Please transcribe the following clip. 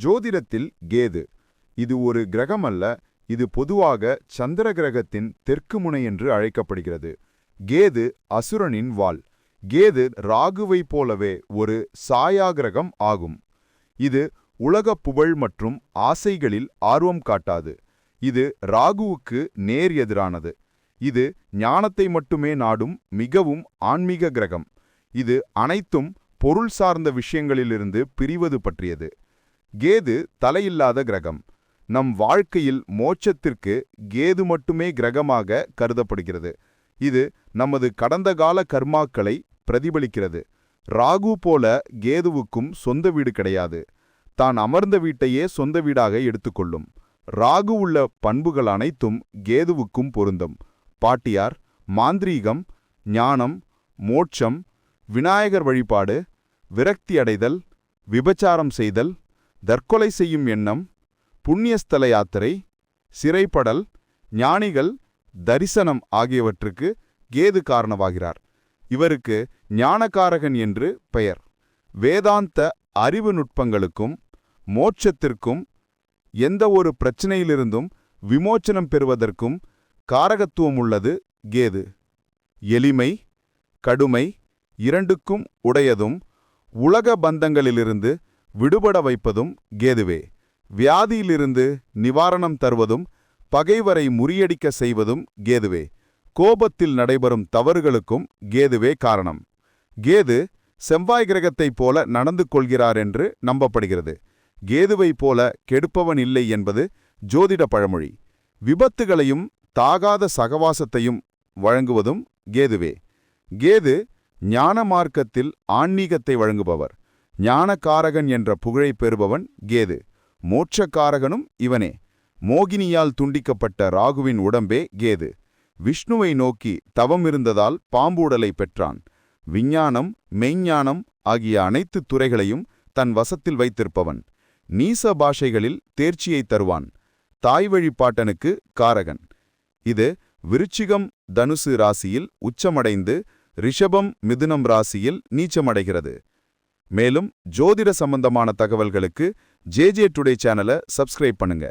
ஜோதிடத்தில் கேது இது ஒரு கிரகம் அல்ல, இது பொதுவாக சந்திர கிரகத்தின் தெற்கு முனை என்று அழைக்கப்படுகிறது. கேது அசுரனின் வாள். கேது ராகுவை போலவே ஒரு சாயா கிரகம் ஆகும். இது உலக புகழ் மற்றும் ஆசைகளில் ஆர்வம் காட்டாது. இது ராகுவுக்கு நேர் எதிரானது. இது ஞானத்தை மட்டுமே நாடும் மிகவும் ஆன்மீக கிரகம். இது அனைத்தும் பொருள் சார்ந்த விஷயங்களிலிருந்து பிரிவது பற்றியது. கேது தலையில்லாத கிரகம். நம் வாழ்க்கையில் மோட்சத்திற்கு கேது மட்டுமே கிரகமாக கருதப்படுகிறது. இது நமது கடந்த கால கர்மாக்களை பிரதிபலிக்கிறது. ராகு போல கேதுவுக்கும் சொந்த வீடு கிடையாது. தான் அமர்ந்த வீட்டையே சொந்த வீடாக எடுத்துக்கொள்ளும். ராகு உள்ள பண்புகள் அனைத்தும் கேதுவுக்கும் பொருந்தும். பாட்டியார், மாந்திரீகம், ஞானம், மோட்சம், விநாயகர் வழிபாடு, விரக்தி அடைதல், விபச்சாரம் செய்தல், தற்கொலை செய்யும் எண்ணம், புண்ணியஸ்தல யாத்திரை, சிறைப்படல், ஞானிகள் தரிசனம் ஆகியவற்றுக்கு கேது காரணமாகிறார். இவருக்கு ஞானகாரகன் என்று பெயர். வேதாந்த அறிவு நுட்பங்களுக்கும் மோட்சத்திற்கும் எந்த ஒரு பிரச்சனையிலிருந்தும் விமோச்சனம் பெறுவதற்கும் காரகத்துவம் உள்ளது கேது. எளிமை, கடுமை இரண்டுக்கும் உடையதும் உலக பந்தங்களிலிருந்து விடுபட வைப்பதும் கேதுவே. வியாதியிலிருந்து நிவாரணம் தருவதும் பகைவரை முறியடிக்க செய்வதும் கேதுவே. கோபத்தில் நடைபெறும் தவறுகளுக்கும் கேதுவே காரணம். கேது செவ்வாய் கிரகத்தைப் போல நடந்து கொள்கிறார் என்று நம்பப்படுகிறது. கேதுவைப் போல கெடுப்பவன் இல்லை என்பது ஜோதிட பழமொழி. விபத்துகளையும் தாகாத சகவாசத்தையும் வழங்குவதும் கேதுவே. கேது ஞான மார்க்கத்தில் ஆன்மீகத்தை வழங்குபவர். ஞானகாரகன் என்ற புகழை பெறுபவன் கேது. மோட்சக்காரகனும் இவனே. மோகினியால் துண்டிக்கப்பட்ட ராகுவின் உடம்பே கேது. விஷ்ணுவை நோக்கி தவம் இருந்ததால் பாம்பு உடலை பெற்றான். விஞ்ஞானம், மெய்ஞானம் ஆகிய அனைத்து துறைகளையும் தன் வசத்தில் வைத்திருப்பவன். நீச பாஷைகளில் தேர்ச்சியை தருவான். தாய் வழிபாட்டனுக்கு காரகன். இது விருச்சிகம் தனுசு ராசியில் உச்சமடைந்து ரிஷபம் மிதுனம் ராசியில் நீச்சமடைகிறது. மேலும் ஜோதிட சம்பந்தமான தகவல்களுக்கு ஜேஜே டுடே சேனலை சப்ஸ்கிரைப் பண்ணுங்க.